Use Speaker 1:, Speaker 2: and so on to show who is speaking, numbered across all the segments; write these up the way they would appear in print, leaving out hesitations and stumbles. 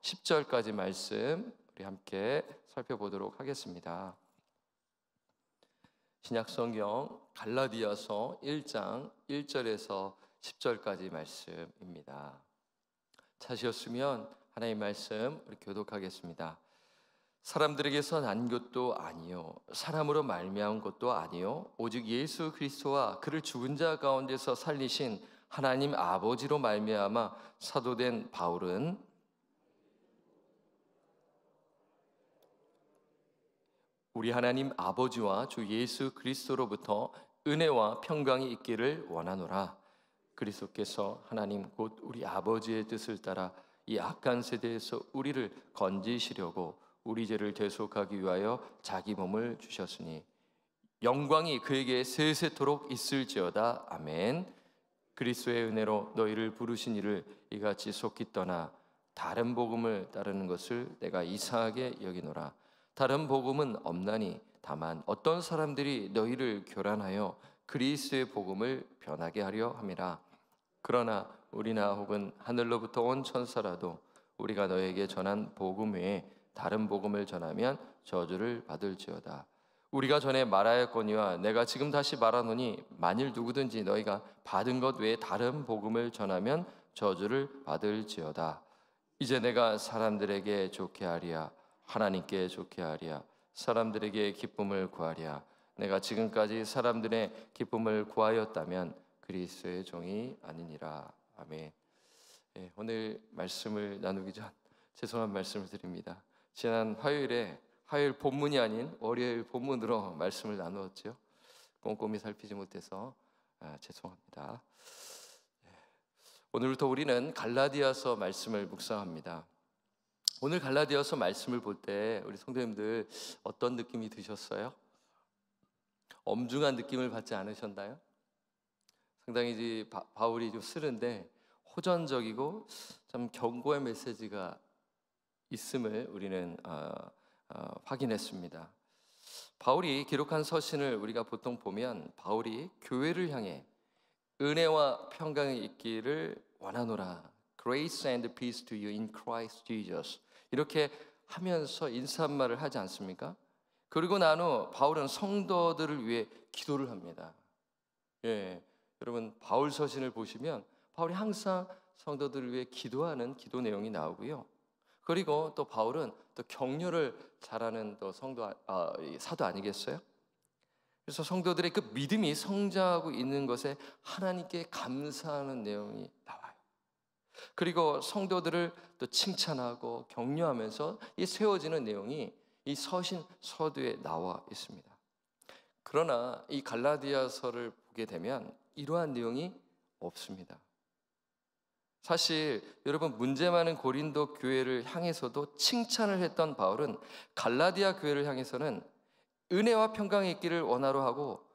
Speaker 1: 10절까지 말씀 우리 함께 살펴보도록 하겠습니다. 신약성경 갈라디아서 1장 1절에서 10절까지 말씀입니다. 찾으셨으면 하나님의 말씀 우리 교독하겠습니다. 사람들에게서 난 것도 아니요 사람으로 말미암은 것도 아니요 오직 예수 그리스도와 그를 죽은 자 가운데서 살리신 하나님 아버지로 말미암아 사도된 바울은 우리 하나님 아버지와 주 예수 그리스도로부터 은혜와 평강이 있기를 원하노라. 그리스도께서 하나님 곧 우리 아버지의 뜻을 따라 이 악한 세대에서 우리를 건지시려고 우리 죄를 대속하기 위하여 자기 몸을 주셨으니 영광이 그에게 세세토록 있을지어다. 아멘. 그리스도의 은혜로 너희를 부르신 이를 이같이 속히 떠나 다른 복음을 따르는 것을 내가 이상하게 여기노라. 다른 복음은 없나니 다만 어떤 사람들이 너희를 교란하여 그리스도의 복음을 변하게 하려 함이라. 그러나 우리나 혹은 하늘로부터 온 천사라도 우리가 너에게 전한 복음 외에 다른 복음을 전하면 저주를 받을지어다. 우리가 전에 말하였거니와 내가 지금 다시 말하노니 만일 누구든지 너희가 받은 것 외에 다른 복음을 전하면 저주를 받을지어다. 이제 내가 사람들에게 좋게 하리야 하나님께 좋게 하리야 사람들에게 기쁨을 구하리야. 내가 지금까지 사람들의 기쁨을 구하였다면 그리스도의 종이 아니니라. 아멘. 오늘 말씀을 나누기 전 죄송한 말씀을 드립니다. 지난 화요일에 화요일 본문이 아닌 월요일 본문으로 말씀을 나누었죠. 꼼꼼히 살피지 못해서 죄송합니다. 오늘부터 우리는 갈라디아서 말씀을 묵상합니다. 오늘 갈라디아서 말씀을 볼 때 우리 성도님들 어떤 느낌이 드셨어요? 엄중한 느낌을 받지 않으셨나요? 상당히 바울이 좀 쓰는데 호전적이고 참 경고의 메시지가 있음을 우리는 확인했습니다. 바울이 기록한 서신을 우리가 보통 보면 바울이 교회를 향해 은혜와 평강이 있기를 원하노라. Grace and peace to you in Christ Jesus. 이렇게 하면서 인사말을 하지 않습니까? 그리고 난 후 바울은 성도들을 위해 기도를 합니다. 여러분 바울 서신을 보시면 바울이 항상 성도들을 위해 기도하는 기도 내용이 나오고요. 그리고 또 바울은 또 격려를 잘하는 또 사도 아니겠어요? 그래서 성도들의 그 믿음이 성장하고 있는 것에 하나님께 감사하는 내용이 나와요. 그리고 성도들을 또 칭찬하고 격려하면서 이 세워지는 내용이 이 서신 서두에 나와 있습니다. 그러나 이 갈라디아서를 보게 되면 이러한 내용이 없습니다. 사실 여러분 문제 많은 고린도 교회를 향해서도 칭찬을 했던 바울은 갈라디아 교회를 향해서는 은혜와 평강이 있기를 원하로 하고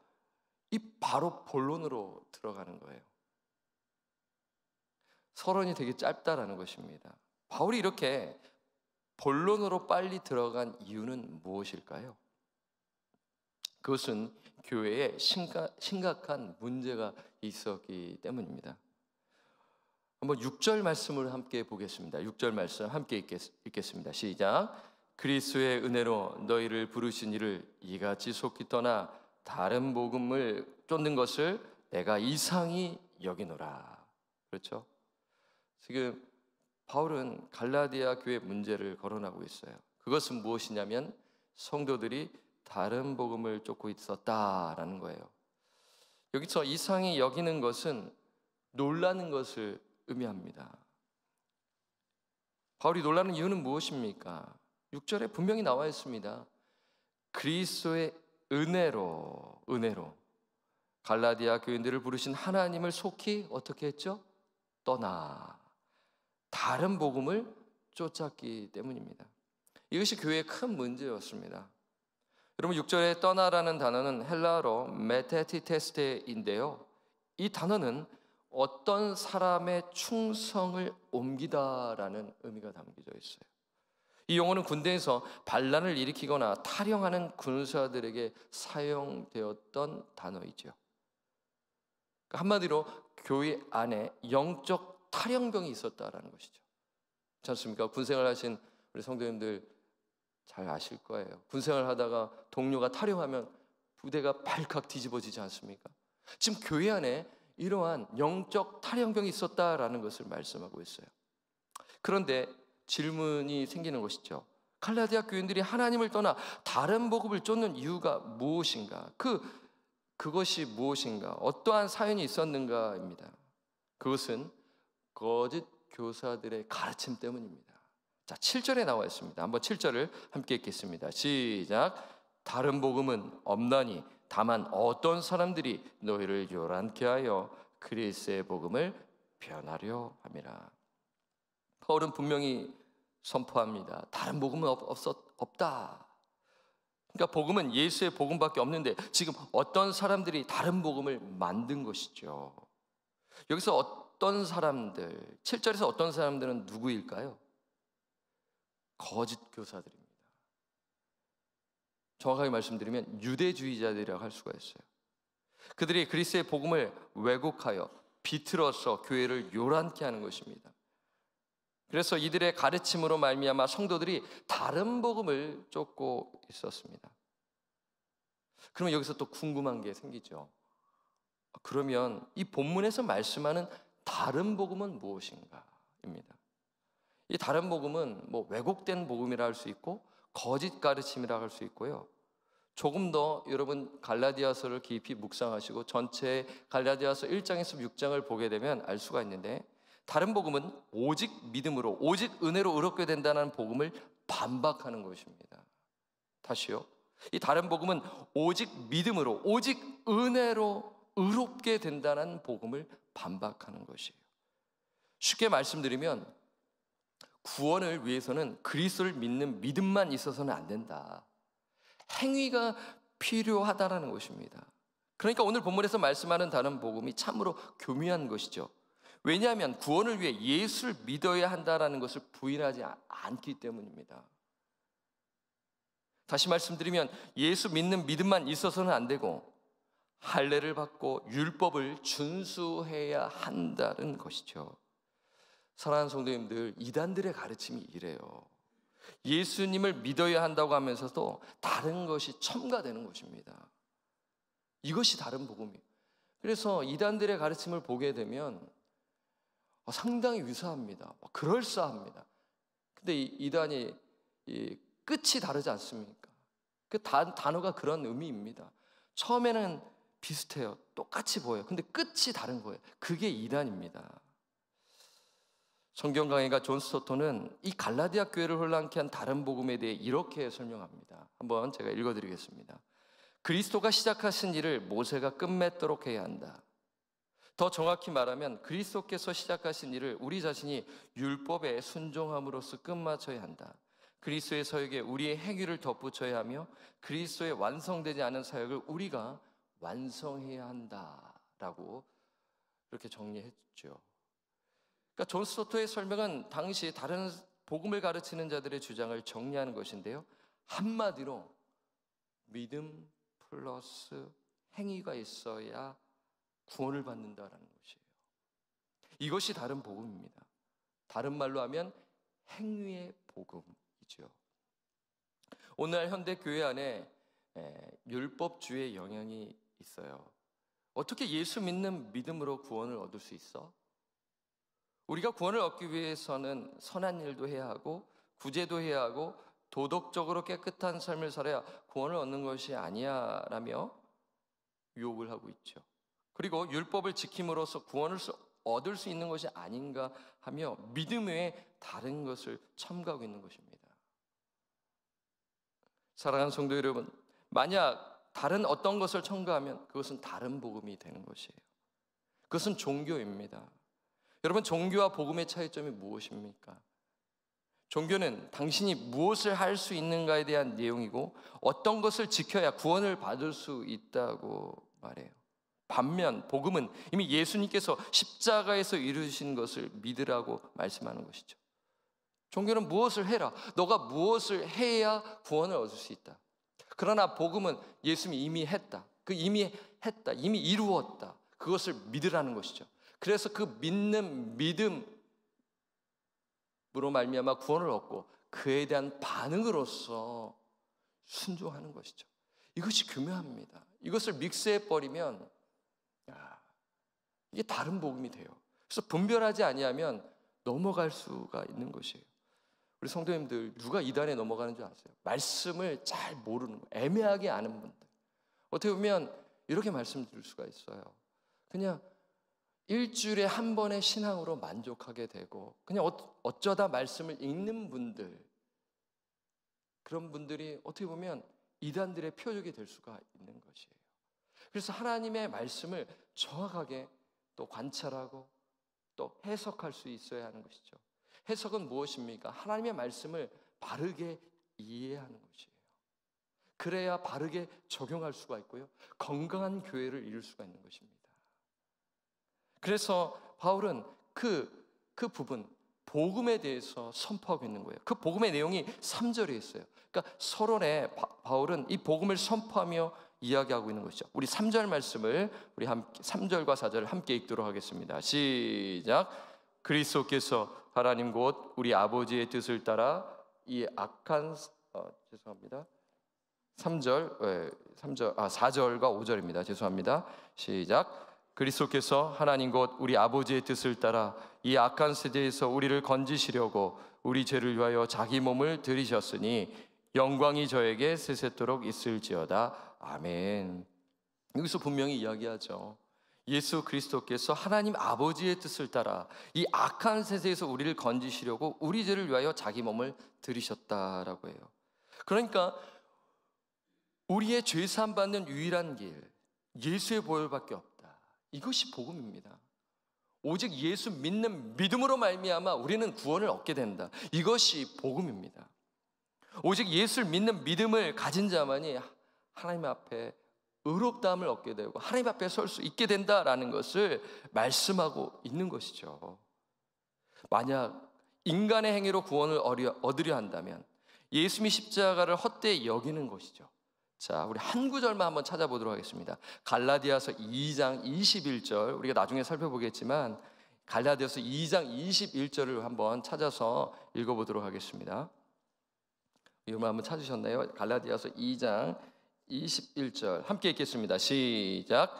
Speaker 1: 이 바로 본론으로 들어가는 거예요. 서론이 되게 짧다라는 것입니다. 바울이 이렇게 본론으로 빨리 들어간 이유는 무엇일까요? 그것은 교회에 심각한 문제가 있었기 때문입니다. 한번 6절 말씀을 함께 보겠습니다. 6절 말씀 함께 읽겠습니다. 시작. 그리스도의 은혜로 너희를 부르신 이를 이같이 속히 떠나 다른 복음을 쫓는 것을 내가 이상히 여기노라. 그렇죠? 지금 바울은 갈라디아 교회 문제를 거론하고 있어요. 그것은 무엇이냐면 성도들이 다른 복음을 쫓고 있었다라는 거예요. 여기서 이상히 여기는 것은 놀라는 것을 의미합니다. 바울이 놀라는 이유는 무엇입니까? 6절에 분명히 나와 있습니다. 그리스도의 은혜로 갈라디아 교인들을 부르신 하나님을 속히 어떻게 했죠? 떠나 다른 복음을 쫓았기 때문입니다. 이것이 교회의 큰 문제였습니다. 여러분 6절에 떠나라는 단어는 헬라어로 메테티테스테인데요. 이 단어는 어떤 사람의 충성을 옮기다라는 의미가 담겨져 있어요. 이 용어는 군대에서 반란을 일으키거나 탈영하는 군사들에게 사용되었던 단어이죠. 한마디로 교회 안에 영적 탈영병이 있었다라는 것이죠. 그렇지 않습니까? 군생활 하신 우리 성도님들 잘 아실 거예요. 군생활 하다가 동료가 탈영하면 부대가 발칵 뒤집어지지 않습니까? 지금 교회 안에 이러한 영적 탈영병이 있었다라는 것을 말씀하고 있어요. 그런데 질문이 생기는 것이죠. 갈라디아 교인들이 하나님을 떠나 다른 복음을 쫓는 이유가 무엇인가? 그것이 무엇인가? 어떠한 사연이 있었는가입니다. 그것은 거짓 교사들의 가르침 때문입니다. 자, 7절에 나와 있습니다. 한번 7절을 함께 읽겠습니다. 시작. 다른 복음은 없나니 다만 어떤 사람들이 너희를 요란케 하여 그리스의 복음을 변하려 함이라. 바울은 분명히 선포합니다. 다른 복음은 없다. 그러니까 복음은 예수의 복음밖에 없는데 지금 어떤 사람들이 다른 복음을 만든 것이죠. 여기서 어떤 사람들, 7절에서 어떤 사람들은 누구일까요? 거짓 교사들입니다. 정확하게 말씀드리면 유대주의자들이라고 할 수가 있어요. 그들이 그리스도의 복음을 왜곡하여 비틀어서 교회를 요란케 하는 것입니다. 그래서 이들의 가르침으로 말미암아 성도들이 다른 복음을 쫓고 있었습니다. 그러면 여기서 또 궁금한 게 생기죠. 그러면 이 본문에서 말씀하는 다른 복음은 무엇인가입니다. 이 다른 복음은 뭐 왜곡된 복음이라 할 수 있고 거짓 가르침이라 할 수 있고요. 조금 더 여러분 갈라디아서를 깊이 묵상하시고 전체 갈라디아서 1장에서 6장을 보게 되면 알 수가 있는데, 다른 복음은 오직 믿음으로 오직 은혜로 의롭게 된다는 복음을 반박하는 것입니다. 다시요. 이 다른 복음은 오직 믿음으로 오직 은혜로 의롭게 된다는 복음을 반박하는 것이에요. 쉽게 말씀드리면 구원을 위해서는 그리스도를 믿는 믿음만 있어서는 안 된다. 행위가 필요하다라는 것입니다. 그러니까 오늘 본문에서 말씀하는 다른 복음이 참으로 교묘한 것이죠. 왜냐하면 구원을 위해 예수를 믿어야 한다라는 것을 부인하지 않기 때문입니다. 다시 말씀드리면 예수 믿는 믿음만 있어서는 안 되고 할례를 받고 율법을 준수해야 한다는 것이죠. 사랑하는 성도님들, 이단들의 가르침이 이래요. 예수님을 믿어야 한다고 하면서도 다른 것이 첨가되는 것입니다. 이것이 다른 복음이에요. 그래서 이단들의 가르침을 보게 되면 상당히 유사합니다. 그럴싸합니다. 근데 이단이 끝이 다르지 않습니까? 그 단어가 그런 의미입니다. 처음에는 비슷해요. 똑같이 보여요. 근데 끝이 다른 거예요. 그게 이단입니다. 성경 강의가 존 스토턴은 이 갈라디아 교회를 혼란케 한 다른 복음에 대해 이렇게 설명합니다. 한번 제가 읽어드리겠습니다. 그리스도가 시작하신 일을 모세가 끝맺도록 해야 한다. 더 정확히 말하면 그리스도께서 시작하신 일을 우리 자신이 율법에 순종함으로써 끝마쳐야 한다. 그리스도의 사역에 우리의 행위를 덧붙여야 하며 그리스도의 완성되지 않은 사역을 우리가 완성해야 한다라고 이렇게 정리했죠. 그러니까 존 스토트의 설명은 당시 다른 복음을 가르치는 자들의 주장을 정리하는 것인데요, 한마디로 믿음 플러스 행위가 있어야 구원을 받는다라는 것이에요. 이것이 다른 복음입니다. 다른 말로 하면 행위의 복음이죠. 오늘 현대 교회 안에 율법주의 영향이 있어요. 어떻게 예수 믿는 믿음으로 구원을 얻을 수 있어? 우리가 구원을 얻기 위해서는 선한 일도 해야 하고 구제도 해야 하고 도덕적으로 깨끗한 삶을 살아야 구원을 얻는 것이 아니야 라며 유혹을 하고 있죠. 그리고 율법을 지킴으로써 구원을 얻을 수 있는 것이 아닌가 하며 믿음 외에 다른 것을 첨가하고 있는 것입니다. 사랑하는 성도 여러분, 만약 다른 어떤 것을 첨가하면 그것은 다른 복음이 되는 것이에요. 그것은 종교입니다. 여러분, 종교와 복음의 차이점이 무엇입니까? 종교는 당신이 무엇을 할 수 있는가에 대한 내용이고 어떤 것을 지켜야 구원을 받을 수 있다고 말해요. 반면 복음은 이미 예수님께서 십자가에서 이루신 것을 믿으라고 말씀하는 것이죠. 종교는 무엇을 해라, 너가 무엇을 해야 구원을 얻을 수 있다. 그러나 복음은 예수님이 이미 했다, 이미 이루었다, 그것을 믿으라는 것이죠. 그래서 그 믿는 믿음, 말미암아 구원을 얻고 그에 대한 반응으로서 순종하는 것이죠. 이것이 교묘합니다. 이것을 믹스해 버리면 이게 다른 복음이 돼요. 그래서 분별하지 아니하면 넘어갈 수가 있는 것이에요. 우리 성도님들, 누가 이단에 넘어가는 줄 아세요? 말씀을 잘 모르는 거, 애매하게 아는 분들. 어떻게 보면 이렇게 말씀드릴 수가 있어요. 그냥 일주일에 한 번의 신앙으로 만족하게 되고 그냥 어쩌다 말씀을 읽는 분들, 그런 분들이 어떻게 보면 이단들의 표적이 될 수가 있는 것이에요. 그래서 하나님의 말씀을 정확하게 또 관찰하고 또 해석할 수 있어야 하는 것이죠. 해석은 무엇입니까? 하나님의 말씀을 바르게 이해하는 것이에요. 그래야 바르게 적용할 수가 있고요, 건강한 교회를 이룰 수가 있는 것입니다. 그래서 바울은 그 부분, 복음에 대해서 선포하고 있는 거예요. 그 복음의 내용이 3절에 있어요. 그러니까 서론에 바울은 이 복음을 선포하며 이야기하고 있는 것이죠. 우리 3절 말씀을 우리 함께 3절과 4절을 함께 읽도록 하겠습니다. 시작. 그리스도께서 하나님 곧 우리 아버지의 뜻을 따라 이 악한 4절과 5절입니다. 죄송합니다. 시작. 그리스도께서 하나님 곧 우리 아버지의 뜻을 따라 이 악한 세대에서 우리를 건지시려고 우리 죄를 위하여 자기 몸을 들이셨으니 영광이 저에게 세세토록 있을지어다. 아멘. 여기서 분명히 이야기하죠. 예수 그리스도께서 하나님 아버지의 뜻을 따라 이 악한 세대에서 우리를 건지시려고 우리 죄를 위하여 자기 몸을 들이셨다라고 해요. 그러니까 우리의 죄 사함 받는 유일한 길, 예수의 보혈밖에 없다. 이것이 복음입니다. 오직 예수 믿는 믿음으로 말미암아 우리는 구원을 얻게 된다. 이것이 복음입니다. 오직 예수를 믿는 믿음을 가진 자만이 하나님 앞에 의롭다함을 얻게 되고 하나님 앞에 설 수 있게 된다라는 것을 말씀하고 있는 것이죠. 만약 인간의 행위로 구원을 얻으려 한다면 예수님이 십자가를 헛되이 여기는 것이죠. 자, 우리 한 구절만 한번 찾아보도록 하겠습니다. 갈라디아서 2장 21절, 우리가 나중에 살펴보겠지만 갈라디아서 2장 21절을 한번 찾아서 읽어보도록 하겠습니다. 여러분 한번 찾으셨나요? 갈라디아서 2장 21절 함께 읽겠습니다. 시작.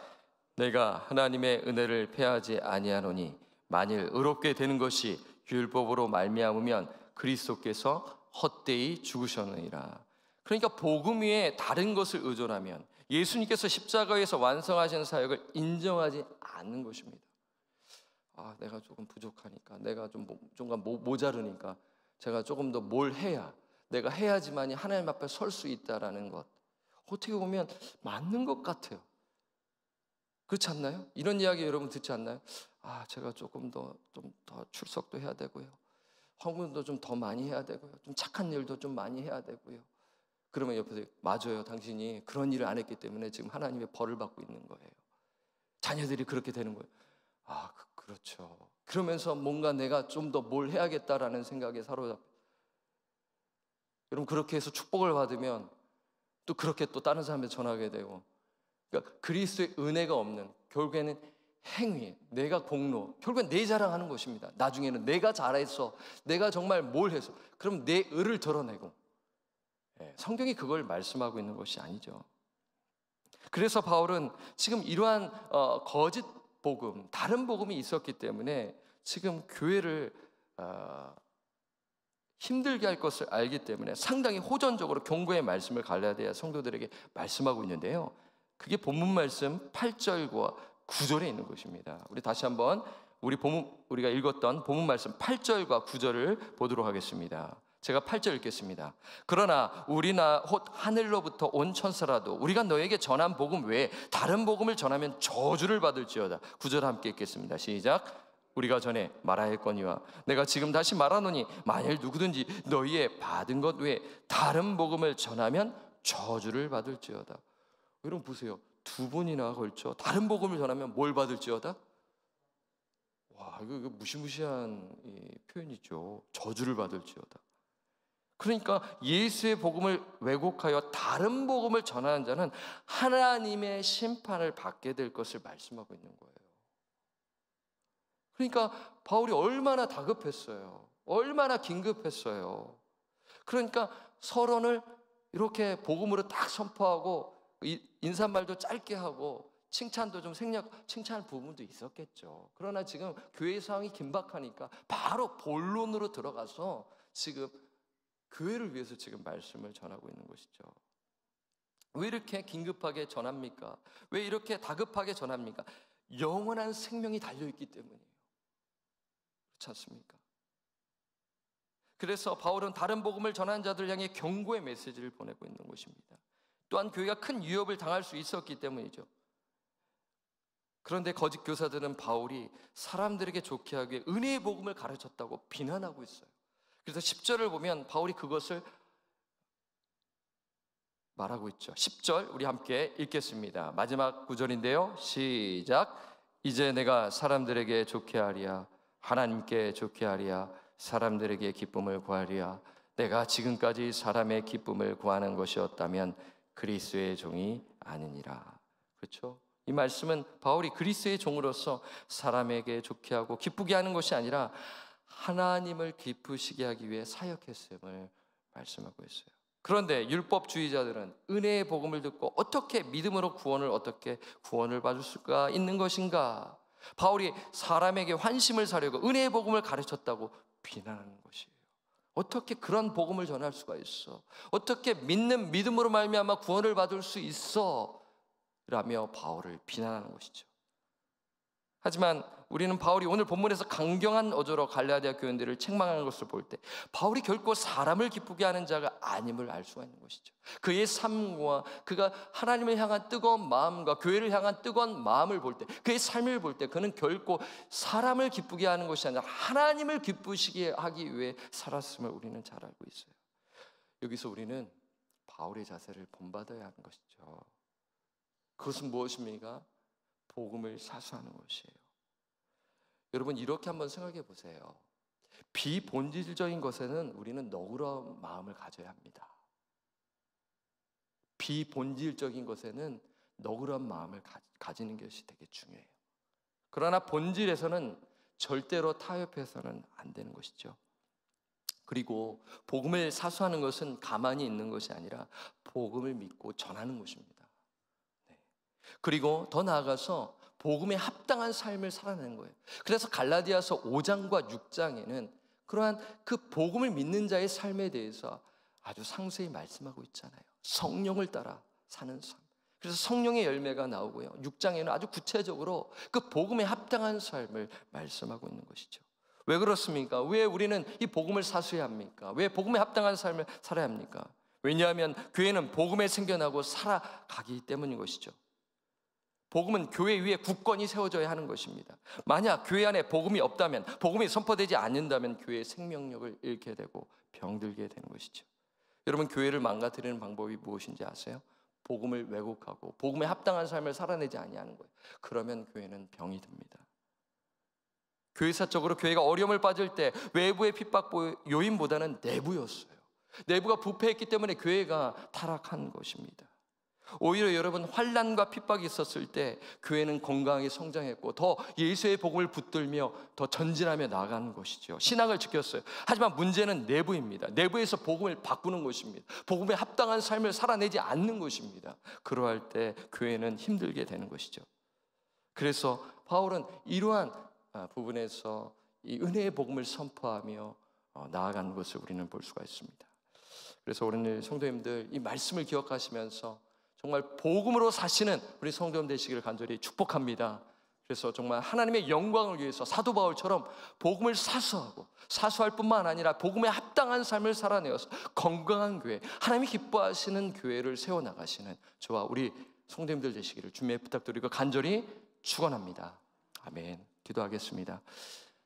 Speaker 1: 내가 하나님의 은혜를 패하지 아니하노니 만일 의롭게 되는 것이 율법으로 말미암으면 그리스도께서 헛되이 죽으셨느니라. 그러니까 복음 위에 다른 것을 의존하면 예수님께서 십자가에서 완성하신 사역을 인정하지 않는 것입니다. 내가 조금 부족하니까, 내가 좀 모자르니까 제가 조금 더 뭘 해야, 내가 해야지만이 하나님 앞에 설 수 있다라는 것, 어떻게 보면 맞는 것 같아요. 그렇지 않나요? 이런 이야기 여러분 듣지 않나요? 제가 조금 더 출석도 해야 되고요, 헌금도 좀 더 많이 해야 되고요, 좀 착한 일도 좀 많이 해야 되고요. 그러면 옆에서 맞아요, 당신이 그런 일을 안 했기 때문에 지금 하나님의 벌을 받고 있는 거예요. 자녀들이 그렇게 되는 거예요. 그렇죠. 그러면서 뭔가 내가 좀 더 뭘 해야겠다라는 생각에 사로잡혀. 여러분, 그렇게 해서 축복을 받으면 또 그렇게 또 다른 사람한테 전하게 되고, 그러니까 그리스도의 은혜가 없는, 결국에는 행위, 내가 공로, 결국엔 내 자랑하는 것입니다. 나중에는 내가 잘했어, 내가 정말 뭘 해서, 그럼 내 의를 드러내고. 성경이 그걸 말씀하고 있는 것이 아니죠. 그래서 바울은 지금 이러한 거짓 복음, 다른 복음이 있었기 때문에 지금 교회를 힘들게 할 것을 알기 때문에 상당히 호전적으로 경고의 말씀을 갈라디아 성도들에게 말씀하고 있는데요, 그게 본문 말씀 8절과 9절에 있는 것입니다. 우리 다시 한번 우리가 읽었던 본문 말씀 8절과 9절을 보도록 하겠습니다. 제가 8절 읽겠습니다. 그러나 우리나 곧 하늘로부터 온 천사라도 우리가 너에게 전한 복음 외에 다른 복음을 전하면 저주를 받을지어다. 9절 함께 읽겠습니다. 시작. 우리가 전에 말하였거니와 내가 지금 다시 말하노니 만일 누구든지 너희의 받은 것 외에 다른 복음을 전하면 저주를 받을지어다. 여러분 보세요. 두 번이나 걸쳐 다른 복음을 전하면 뭘 받을지어다? 이거 무시무시한 표현이죠. 저주를 받을지어다. 그러니까 예수의 복음을 왜곡하여 다른 복음을 전하는 자는 하나님의 심판을 받게 될 것을 말씀하고 있는 거예요. 그러니까 바울이 얼마나 다급했어요. 얼마나 긴급했어요. 그러니까 서론을 이렇게 복음으로 딱 선포하고 인사말도 짧게 하고 칭찬도 좀 칭찬할 부분도 있었겠죠. 그러나 지금 교회 상황이 긴박하니까 바로 본론으로 들어가서 지금 교회를 위해서 지금 말씀을 전하고 있는 것이죠. 왜 이렇게 긴급하게 전합니까? 왜 이렇게 다급하게 전합니까? 영원한 생명이 달려있기 때문이에요. 그렇지 않습니까? 그래서 바울은 다른 복음을 전하는 자들 향해 경고의 메시지를 보내고 있는 것입니다. 또한 교회가 큰 위협을 당할 수 있었기 때문이죠. 그런데 거짓 교사들은 바울이 사람들에게 좋게 하기 위해 은혜의 복음을 가르쳤다고 비난하고 있어요. 그래서 10절을 보면 바울이 그것을 말하고 있죠. 10절 우리 함께 읽겠습니다. 마지막 구절인데요. 시작. 이제 내가 사람들에게 좋게 하리야, 하나님께 좋게 하리야, 사람들에게 기쁨을 구하리야. 내가 지금까지 사람의 기쁨을 구하는 것이었다면 그리스도의 종이 아니니라. 그렇죠? 이 말씀은 바울이 그리스도의 종으로서 사람에게 좋게 하고 기쁘게 하는 것이 아니라 하나님을 기쁘시게 하기 위해 사역했음을 말씀하고 있어요. 그런데 율법주의자들은 은혜의 복음을 듣고 어떻게 믿음으로 어떻게 구원을 받을 수가 있는 것인가? 바울이 사람에게 환심을 사려고 은혜의 복음을 가르쳤다고 비난하는 것이에요. 어떻게 그런 복음을 전할 수가 있어? 어떻게 믿는 믿음으로 말미암아 구원을 받을 수 있어? 라며 바울을 비난하는 것이죠. 하지만 우리는 바울이 오늘 본문에서 강경한 어조로 갈라디아 교인들을 책망하는 것을 볼 때 바울이 결코 사람을 기쁘게 하는 자가 아님을 알 수가 있는 것이죠. 그의 삶과 그가 하나님을 향한 뜨거운 마음과 교회를 향한 뜨거운 마음을 볼 때, 그의 삶을 볼 때 그는 결코 사람을 기쁘게 하는 것이 아니라 하나님을 기쁘시게 하기 위해 살았음을 우리는 잘 알고 있어요. 여기서 우리는 바울의 자세를 본받아야 하는 것이죠. 그것은 무엇입니까? 복음을 사수하는 것이에요. 여러분, 이렇게 한번 생각해 보세요. 비본질적인 것에는 우리는 너그러운 마음을 가져야 합니다. 비본질적인 것에는 너그러운 마음을 가지는 것이 되게 중요해요. 그러나 본질에서는 절대로 타협해서는 안 되는 것이죠. 그리고 복음을 사수하는 것은 가만히 있는 것이 아니라 복음을 믿고 전하는 것입니다. 그리고 더 나아가서 복음에 합당한 삶을 살아내는 거예요. 그래서 갈라디아서 5장과 6장에는 그러한 그 복음을 믿는 자의 삶에 대해서 아주 상세히 말씀하고 있잖아요. 성령을 따라 사는 삶. 그래서 성령의 열매가 나오고요. 6장에는 아주 구체적으로 그 복음에 합당한 삶을 말씀하고 있는 것이죠. 왜 그렇습니까? 왜 우리는 이 복음을 사수해야 합니까? 왜 복음에 합당한 삶을 살아야 합니까? 왜냐하면 교회는 복음에 생겨나고 살아가기 때문인 것이죠. 복음은 교회 위에 굳건히 세워져야 하는 것입니다. 만약 교회 안에 복음이 없다면, 복음이 선포되지 않는다면 교회의 생명력을 잃게 되고 병들게 되는 것이죠. 여러분, 교회를 망가뜨리는 방법이 무엇인지 아세요? 복음을 왜곡하고 복음에 합당한 삶을 살아내지 아니하는 거예요. 그러면 교회는 병이 듭니다. 교회사적으로 교회가 어려움을 빠질 때 외부의 핍박 요인보다는 내부였어요. 내부가 부패했기 때문에 교회가 타락한 것입니다. 오히려 여러분, 환난과 핍박이 있었을 때 교회는 건강하게 성장했고 더 예수의 복음을 붙들며 더 전진하며 나아가는 것이죠. 신앙을 지켰어요. 하지만 문제는 내부입니다. 내부에서 복음을 바꾸는 것입니다. 복음에 합당한 삶을 살아내지 않는 것입니다. 그러할 때 교회는 힘들게 되는 것이죠. 그래서 바울은 이러한 부분에서 이 은혜의 복음을 선포하며 나아가는 것을 우리는 볼 수가 있습니다. 그래서 오늘 성도님들, 이 말씀을 기억하시면서 정말 복음으로 사시는 우리 성도님 되시기를 간절히 축복합니다. 그래서 정말 하나님의 영광을 위해서 사도 바울처럼 복음을 사수할 뿐만 아니라 복음에 합당한 삶을 살아내어서 건강한 교회, 하나님이 기뻐하시는 교회를 세워나가시는 저와 우리 성도님들 되시기를 주님의 부탁드리고 간절히 축원합니다. 아멘. 기도하겠습니다.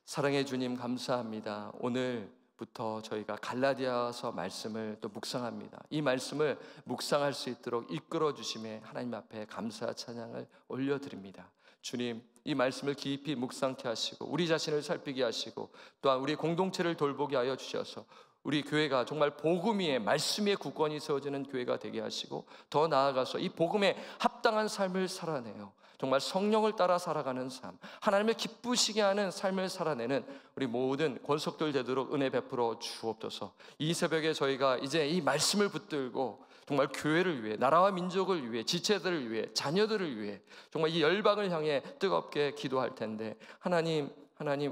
Speaker 1: 사랑의 주님, 감사합니다. 오늘부터 저희가 갈라디아서 말씀을 또 묵상합니다. 이 말씀을 묵상할 수 있도록 이끌어 주심에 하나님 앞에 감사 찬양을 올려드립니다. 주님, 이 말씀을 깊이 묵상케 하시고 우리 자신을 살피게 하시고 또한 우리 공동체를 돌보게 하여 주셔서 우리 교회가 정말 복음 위에 말씀 위에 굳건히 세워지는 교회가 되게 하시고 더 나아가서 이 복음에 합당한 삶을 살아내요 정말 성령을 따라 살아가는 삶, 하나님을 기쁘시게 하는 삶을 살아내는 우리 모든 권속들 되도록 은혜 베풀어 주옵소서. 이 새벽에 저희가 이제 이 말씀을 붙들고 정말 교회를 위해, 나라와 민족을 위해, 지체들을 위해, 자녀들을 위해 정말 이 열방을 향해 뜨겁게 기도할 텐데, 하나님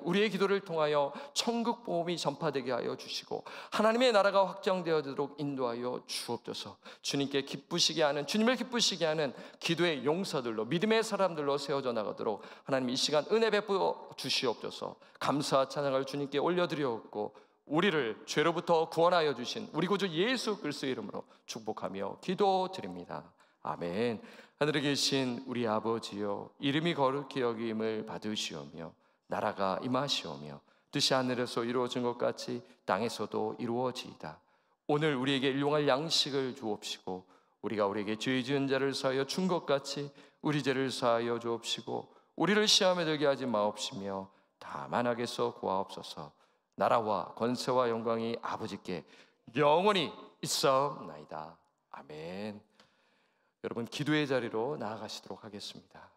Speaker 1: 우리의 기도를 통하여 천국 복음이 전파되게 하여 주시고 하나님의 나라가 확장되어지도록 인도하여 주옵소서. 주님께 기쁘시게 하는, 주님을 기쁘시게 하는 기도의 용사들로, 믿음의 사람들로 세워져 나가도록 하나님 이 시간 은혜 베풀어 주시옵소서. 감사 찬양을 주님께 올려드리옵고 우리를 죄로부터 구원하여 주신 우리 구주 예수 그리스도의 이름으로 축복하며 기도드립니다. 아멘. 하늘에 계신 우리 아버지여, 이름이 거룩히 여김을 받으시오며 나라가 임하시오며 뜻이 하늘에서 이루어진 것 같이 땅에서도 이루어지이다. 오늘 우리에게 일용할 양식을 주옵시고 우리가 우리에게 죄 지은 자를 사하여 준 것 같이 우리 죄를 사하여 주옵시고 우리를 시험에 들게 하지 마옵시며 다만 악에서 구하옵소서. 나라와 권세와 영광이 아버지께 영원히 있사옵나이다. 아멘. 여러분 기도의 자리로 나아가시도록 하겠습니다.